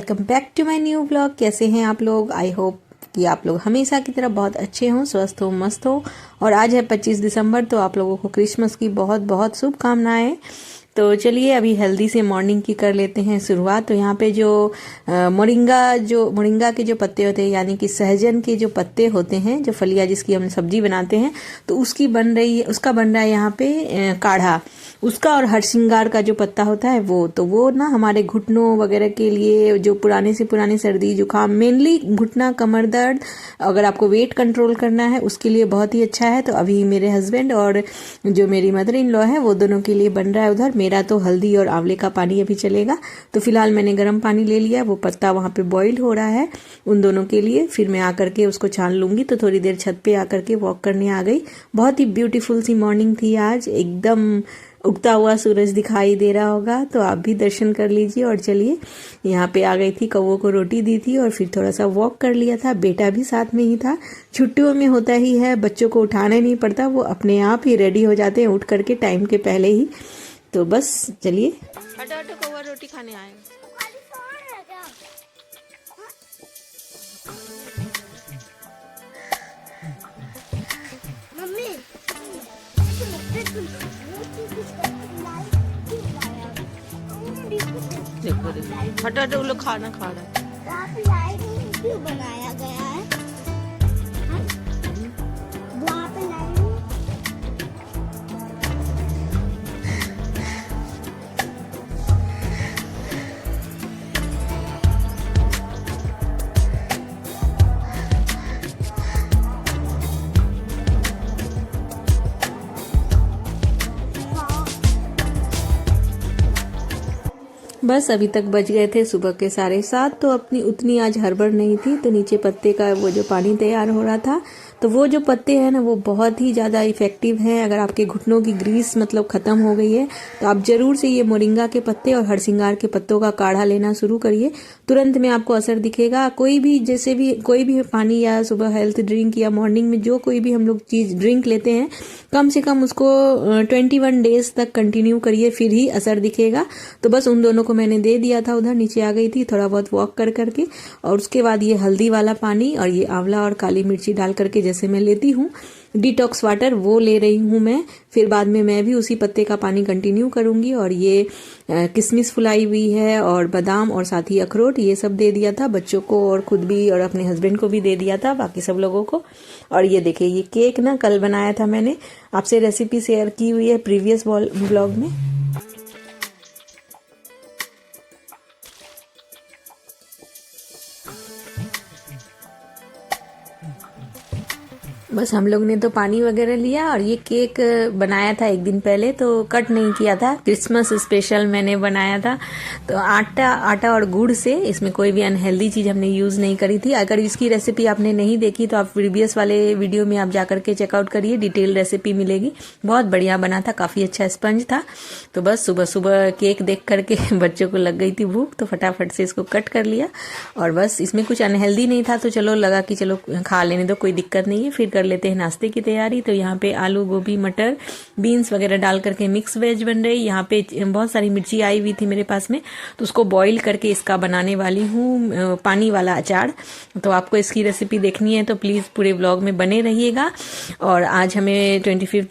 Welcome back to my new blog. कैसे हैं आप लोग? आई होप कि आप लोग हमेशा की तरह बहुत अच्छे हों, स्वस्थ हो, मस्त हो। और आज है 25 दिसंबर, तो आप लोगों को क्रिसमस की बहुत बहुत शुभकामनाएं। तो चलिए अभी हेल्दी से मॉर्निंग की कर लेते हैं शुरुआत। तो यहाँ पे जो मोरिंगा के जो पत्ते होते हैं, यानी कि सहजन के जो पत्ते होते हैं, जो फलिया जिसकी हम सब्जी बनाते हैं, तो उसका बन रहा है यहाँ पे काढ़ा। उसका और हरसिंगार का जो पत्ता होता है वो ना हमारे घुटनों वगैरह के लिए, जो पुराने से पुरानी सर्दी जुकाम, मेनली घुटना कमर दर्द, अगर आपको वेट कंट्रोल करना है उसके लिए बहुत ही अच्छा है। तो अभी मेरे हस्बैंड और जो मेरी मदर इन लॉ है वो दोनों के लिए बन रहा है उधर। मेरा तो हल्दी और आंवले का पानी अभी चलेगा। तो फिलहाल मैंने गर्म पानी ले लिया, वो पत्ता वहाँ पे बॉईल हो रहा है उन दोनों के लिए। फिर मैं आकर के उसको छान लूंगी। तो थोड़ी देर छत पे आकर के वॉक करने आ गई। बहुत ही ब्यूटीफुल सी मॉर्निंग थी आज, एकदम उगता हुआ सूरज दिखाई दे रहा होगा। तो आप भी दर्शन कर लीजिए। और चलिए यहाँ पे आ गई थी, कौवों को रोटी दी थी और फिर थोड़ा सा वॉक कर लिया था। बेटा भी साथ में ही था। छुट्टियों में होता ही है, बच्चों को उठाना नहीं पड़ता, वो अपने आप ही रेडी हो जाते हैं उठ करके टाइम के पहले ही। तो बस चलिए हटो कौवा रोटी खाने आए। देखो हटो लोग खाना खा रहा है। वहाँ पे लाइटिंग क्यों बनाया गया है? वहाँ पे लाइटिंग बस अभी तक बज गए थे सुबह के 7:30। तो अपनी उतनी आज हड़बड़ नहीं थी। तो नीचे पत्ते का वो जो पानी तैयार हो रहा था, तो वो जो पत्ते हैं ना वो बहुत ही ज़्यादा इफेक्टिव हैं। अगर आपके घुटनों की ग्रीस मतलब ख़त्म हो गई है तो आप ज़रूर से ये मोरिंगा के पत्ते और हरसिंगार के पत्तों का काढ़ा लेना शुरू करिए। तुरंत में आपको असर दिखेगा। कोई भी पानी या सुबह हेल्थ ड्रिंक या मॉर्निंग में जो कोई भी हम लोग चीज़ ड्रिंक लेते हैं, कम से कम उसको 21 डेज तक कंटिन्यू करिए, फिर ही असर दिखेगा। तो बस उन दोनों को मैंने दे दिया था, उधर नीचे आ गई थी थोड़ा बहुत वॉक कर करके। और उसके बाद ये हल्दी वाला पानी और ये आंवला और काली मिर्ची डाल करके जैसे मैं लेती हूँ डिटॉक्स वाटर, वो ले रही हूँ मैं। फिर बाद में मैं भी उसी पत्ते का पानी कंटिन्यू करूंगी। और ये किशमिश फुलाई हुई है और बादाम और साथ ही अखरोट, ये सब दे दिया था बच्चों को और खुद भी, और अपने हस्बैंड को भी दे दिया था, बाकी सब लोगों को। और ये देखिए ये केक ना कल बनाया था मैंने, आपसे रेसिपी शेयर की हुई है प्रीवियस ब्लॉग में। बस हम लोग ने तो पानी वगैरह लिया और ये केक बनाया था एक दिन पहले, तो कट नहीं किया था, क्रिसमस स्पेशल मैंने बनाया था। तो आटा और गुड़ से, इसमें कोई भी अनहेल्दी चीज हमने यूज नहीं करी थी। अगर इसकी रेसिपी आपने नहीं देखी तो आप प्रीवियस वाले वीडियो में आप जाकर के चेकआउट करिए, डिटेल रेसिपी मिलेगी। बहुत बढ़िया बना था, काफी अच्छा स्पंज था। तो बस सुबह सुबह केक देख करके बच्चों को लग गई थी भूख, तो फटाफट से इसको कट कर लिया। और बस इसमें कुछ अनहेल्दी नहीं था, तो चलो लगा कि चलो खा लेने दो, कोई दिक्कत नहीं है। फिर कर लेते हैं नाश्ते की तैयारी। तो यहाँ पे आलू, गोभी, मटर, बीन्स वगैरह डाल करके मिक्स वेज बन रही। यहाँ पे बहुत सारी मिर्ची आई हुई थी मेरे पास में, तो उसको बॉईल करके इसका बनाने वाली हूँ पानी वाला अचार। तो आपको इसकी रेसिपी देखनी है तो प्लीज पूरे व्लॉग में बने रहिएगा। और आज हमें 25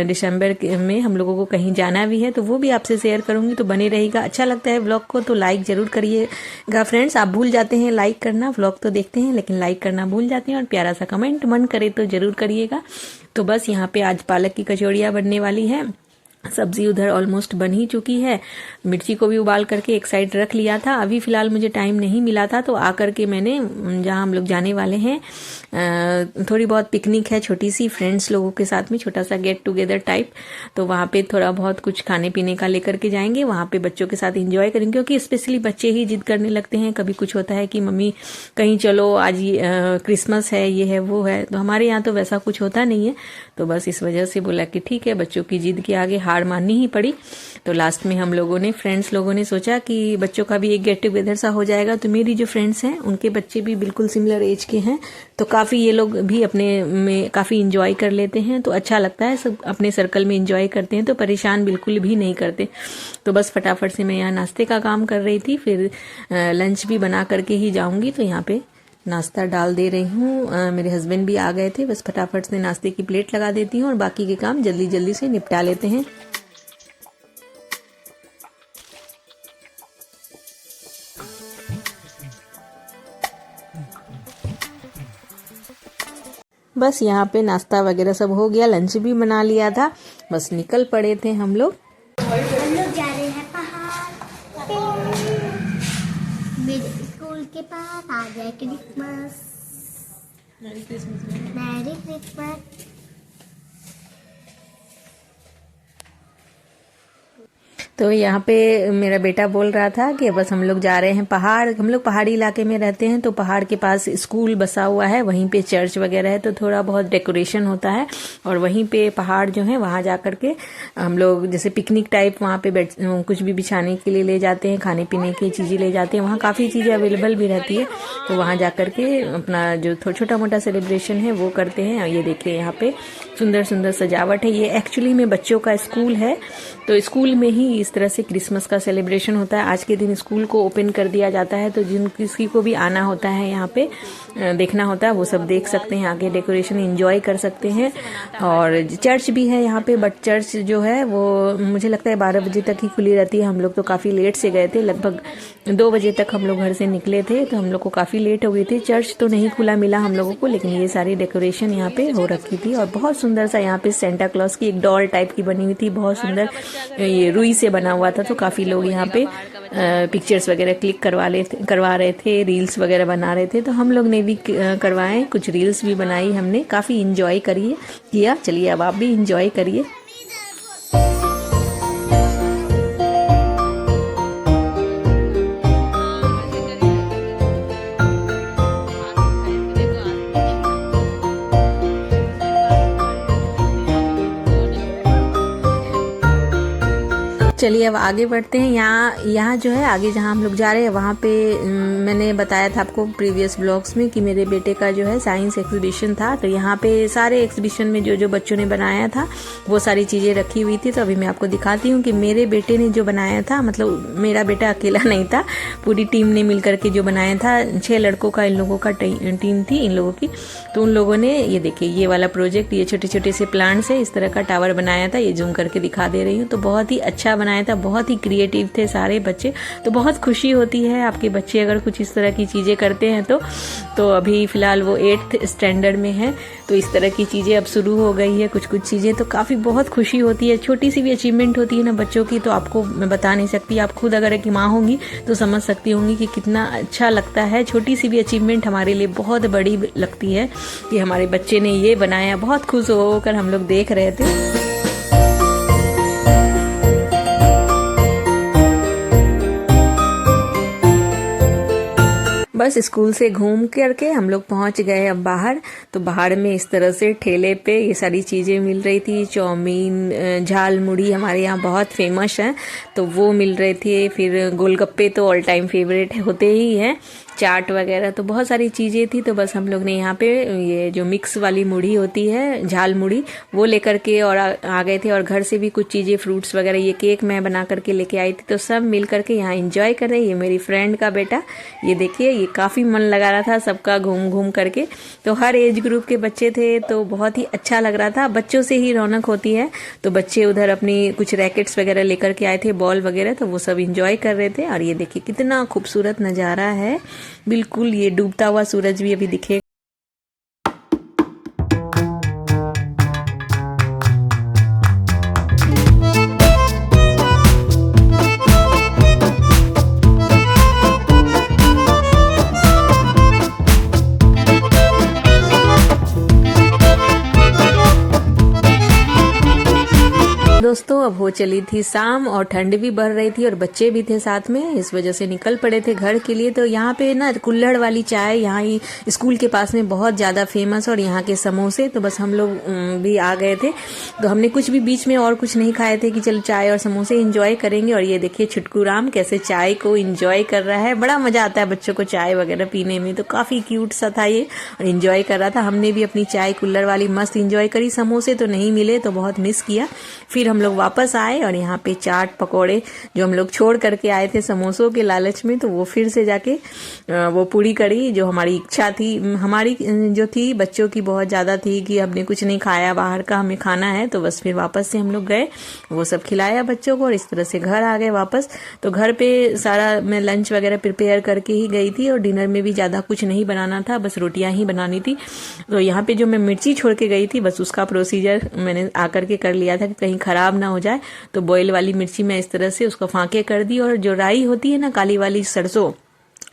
दिसंबर में हम लोगों को कहीं जाना भी है, तो वो भी आपसे शेयर करूंगी, तो बने रहेगा। अच्छा लगता है व्लॉग को तो लाइक जरूर करिएगा फ्रेंड्स। आप भूल जाते हैं लाइक करना, व्लॉग तो देखते हैं लेकिन लाइक करना भूल जाते हैं। और प्यारा सा कमेंट मन करे तो जरूर करिएगा। तो बस यहाँ पे आज पालक की कचौड़ियाँ बनने वाली है। सब्जी उधर ऑलमोस्ट बन ही चुकी है। मिर्ची को भी उबाल करके एक साइड रख लिया था। अभी फिलहाल मुझे टाइम नहीं मिला था, तो आकर के मैंने, जहां हम लोग जाने वाले हैं, थोड़ी बहुत पिकनिक है छोटी सी, फ्रेंड्स लोगों के साथ में छोटा सा गेट टुगेदर टाइप। तो वहां पे थोड़ा बहुत कुछ खाने पीने का लेकर के जाएंगे, वहां पे बच्चों के साथ एंजॉय करेंगे, क्योंकि स्पेशली बच्चे ही जिद करने लगते हैं। कभी कुछ होता है कि मम्मी कहीं चलो, आज क्रिसमस है, ये है वो है। तो हमारे यहाँ तो वैसा कुछ होता नहीं है, तो बस इस वजह से बोला कि ठीक है, बच्चों की जिद के आगे हार माननी ही पड़ी। तो लास्ट में हम लोगों ने फ्रेंड्स लोगों ने सोचा कि बच्चों का भी एक गेट टुगेदर सा हो जाएगा। तो मेरी जो फ्रेंड्स हैं उनके बच्चे भी बिल्कुल सिमिलर एज के हैं, तो काफ़ी ये लोग भी अपने में काफ़ी इंजॉय कर लेते हैं। तो अच्छा लगता है, सब अपने सर्कल में इंजॉय करते हैं, तो परेशान बिल्कुल भी नहीं करते। तो बस फटाफट से मैं यहाँ नाश्ते का काम कर रही थी, फिर लंच भी बना करके ही जाऊँगी। तो यहाँ पे नाश्ता डाल दे रही हूँ। मेरे हस्बैंड भी आ गए थे, बस फटाफट से नाश्ते की प्लेट लगा देती हूँ और बाकी के काम जल्दी जल्दी से निपटा लेते हैं। बस यहाँ पे नाश्ता वगैरह सब हो गया, लंच भी बना लिया था, बस निकल पड़े थे हम लोग। हम लोग जा रहे हैं पहाड़ मेरे स्कूल के पास। आ जाए क्रिसमस। Merry Christmas. तो यहाँ पे मेरा बेटा बोल रहा था कि बस हम लोग जा रहे हैं पहाड़। हम लोग पहाड़ी इलाके में रहते हैं, तो पहाड़ के पास स्कूल बसा हुआ है, वहीं पे चर्च वगैरह है, तो थोड़ा बहुत डेकोरेशन होता है। और वहीं पे पहाड़ जो है वहाँ जा करके हम लोग जैसे पिकनिक टाइप वहाँ पे कुछ भी बिछाने के लिए ले जाते हैं, खाने पीने की चीज़ें ले जाते हैं। वहाँ काफ़ी चीज़ें अवेलेबल भी रहती है, तो वहाँ जा करके अपना जो छोटा मोटा सेलिब्रेशन है वो करते हैं। ये देखिए यहाँ पे सुंदर सुंदर सजावट है। ये एक्चुअली में बच्चों का स्कूल है, तो स्कूल में ही इस तरह से क्रिसमस का सेलिब्रेशन होता है। आज के दिन स्कूल को ओपन कर दिया जाता है, तो जिन किसी को भी आना होता है यहाँ पे देखना होता है वो सब देख सकते हैं, आगे डेकोरेशन एंजॉय कर सकते हैं। और चर्च भी है यहाँ पे, बट चर्च जो है वो मुझे लगता है 12 बजे तक ही खुली रहती है। हम लोग तो काफ़ी लेट से गए थे, लगभग 2 बजे तक हम लोग घर से निकले थे, तो हम लोग को काफ़ी लेट हो गई थी। चर्च तो नहीं खुला मिला हम लोगों को, लेकिन ये सारी डेकोरेशन यहाँ पे हो रखी थी। और बहुत सुंदर सा यहाँ पे सेंटा क्लॉज की एक डॉल टाइप की बनी हुई थी, बहुत सुंदर, ये रुई से बना हुआ था। तो काफ़ी लोग यहाँ पे पिक्चर्स वगैरह क्लिक करवा रहे थे, रील्स वगैरह बना रहे थे। तो हम लोग ने भी करवाए, कुछ रील्स भी बनाई हमने, काफ़ी इंजॉय किया। चलिए अब आप भी इंजॉय करिए। चलिए अब आगे बढ़ते हैं। यहाँ जो है आगे जहाँ हम लोग जा रहे हैं वहाँ पे मैंने बताया था आपको प्रीवियस ब्लॉग्स में कि मेरे बेटे का जो है साइंस एग्जीबिशन था। तो यहाँ पे सारे एग्जीबिशन में जो जो बच्चों ने बनाया था वो सारी चीज़ें रखी हुई थी। तो अभी मैं आपको दिखाती हूँ कि मेरे बेटे ने जो बनाया था, मतलब मेरा बेटा अकेला नहीं था, पूरी टीम ने मिल करके जो बनाया था। 6 लड़कों का इन लोगों का टीम थी इन लोगों की। तो उन लोगों ने ये देखिए ये वाला प्रोजेक्ट, ये छोटे छोटे से प्लांट से इस तरह का टावर बनाया था। ये जूम करके दिखा दे रही हूँ। तो बहुत ही अच्छा बनाया था, बहुत ही क्रिएटिव थे सारे बच्चे। तो बहुत खुशी होती है आपके बच्चे अगर कुछ इस तरह की चीज़ें करते हैं। तो अभी फ़िलहाल वो 8th स्टैंडर्ड में है, तो इस तरह की चीज़ें अब शुरू हो गई है कुछ चीज़ें। तो काफ़ी बहुत खुशी होती है, छोटी सी भी अचीवमेंट होती है ना बच्चों की, तो आपको मैं बता नहीं सकती। आप खुद अगर एक माँ होंगी तो समझ सकती होंगी कि कितना अच्छा लगता है। छोटी सी भी अचीवमेंट हमारे लिए बहुत बड़ी लगती है कि हमारे बच्चे ने ये बनाया। बहुत खुश होकर हम लोग देख रहे थे। बस स्कूल से घूम करके हम लोग पहुंच गए अब बाहर। तो बाहर में इस तरह से ठेले पे ये सारी चीज़ें मिल रही थी। चाउमीन, झाल मुड़ी हमारे यहाँ बहुत फेमस है, तो वो मिल रहे थे। फिर गोलगप्पे तो ऑल टाइम फेवरेट होते ही हैं, चाट वगैरह, तो बहुत सारी चीज़ें थी। तो बस हम लोग ने यहाँ पे ये जो मिक्स वाली मुड़ी होती है, झाल मुड़ी, वो लेकर के और आ गए थे। और घर से भी कुछ चीज़ें, फ्रूट्स वगैरह, ये केक मैं बना करके लेके आई थी। तो सब मिल करके यहाँ एंजॉय कर रहे हैं। ये मेरी फ्रेंड का बेटा, ये देखिए, ये काफ़ी मन लगा रहा था सबका घूम घूम करके। तो हर एज ग्रुप के बच्चे थे, तो बहुत ही अच्छा लग रहा था। बच्चों से ही रौनक होती है। तो बच्चे उधर अपनी कुछ रैकेट्स वगैरह लेकर के आए थे, बॉल वगैरह, तो वो सब इंजॉय कर रहे थे। और ये देखिए कितना खूबसूरत नज़ारा है, बिल्कुल ये डूबता हुआ सूरज भी अभी दिखेगा। दोस्तों अब हो चली थी शाम और ठंड भी बढ़ रही थी और बच्चे भी थे साथ में, इस वजह से निकल पड़े थे घर के लिए। तो यहाँ पे ना कुल्हड़ वाली चाय यहाँ ही स्कूल के पास में बहुत ज़्यादा फेमस, और यहाँ के समोसे, तो बस हम लोग भी आ गए थे। तो हमने कुछ भी बीच में और कुछ नहीं खाए थे कि चलो चाय और समोसे इंजॉय करेंगे। और ये देखिए छुटकू राम कैसे चाय को इंजॉय कर रहा है। बड़ा मजा आता है बच्चों को चाय वगैरह पीने में, तो काफ़ी क्यूट सा था ये और इंजॉय कर रहा था। हमने भी अपनी चाय कुल्हड़ वाली मस्त इंजॉय करी। समोसे तो नहीं मिले तो बहुत मिस किया। फिर हम लोग वापस आए और यहाँ पे चाट पकोड़े जो हम लोग छोड़ करके आए थे समोसों के लालच में, तो वो फिर से जाके वो पूरी करी। जो हमारी इच्छा थी, हमारी जो थी बच्चों की बहुत ज़्यादा थी कि हमने कुछ नहीं खाया बाहर का, हमें खाना है। तो बस फिर वापस से हम लोग गए, वो सब खिलाया बच्चों को और इस तरह से घर आ गए वापस। तो घर पे सारा मैं लंच वगैरह प्रिपेयर करके ही गई थी और डिनर में भी ज़्यादा कुछ नहीं बनाना था, बस रोटियां ही बनानी थी। तो यहाँ पे जो मैं मिर्ची छोड़ के गई थी, बस उसका प्रोसीजर मैंने आकर के कर लिया था कि कहीं खराब ना हो जाए। तो बॉयल वाली मिर्ची मैं इस तरह से उसको फांके कर दी, और जो राई होती है ना काली वाली सरसों,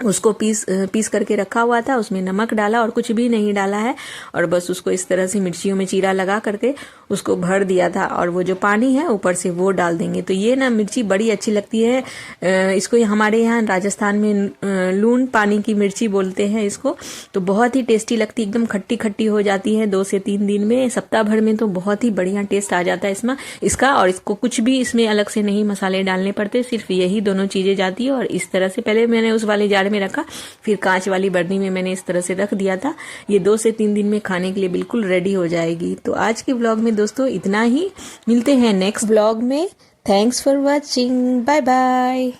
उसको पीस करके रखा हुआ था, उसमें नमक डाला और कुछ भी नहीं डाला है, और बस उसको इस तरह से मिर्चियों में चीरा लगा करके उसको भर दिया था। और वो जो पानी है ऊपर से वो डाल देंगे। तो ये ना मिर्ची बड़ी अच्छी लगती है। इसको हमारे यहाँ राजस्थान में लून पानी की मिर्ची बोलते हैं इसको। तो बहुत ही टेस्टी लगती, एकदम खट्टी खट्टी हो जाती है 2 से 3 दिन में, सप्ताह भर में तो बहुत ही बढ़िया टेस्ट आ जाता है इसका। और इसको कुछ भी इसमें अलग से नहीं मसाले डालने पड़ते, सिर्फ यही दोनों चीजें जाती है। और इस तरह से पहले मैंने उस वाले जार में रखा, फिर कांच वाली बर्नी में मैंने इस तरह से रख दिया था। ये 2 से 3 दिन में खाने के लिए बिल्कुल रेडी हो जाएगी। तो आज के ब्लॉग में दोस्तों इतना ही, मिलते हैं नेक्स्ट ब्लॉग में। Thanks for watching, bye bye.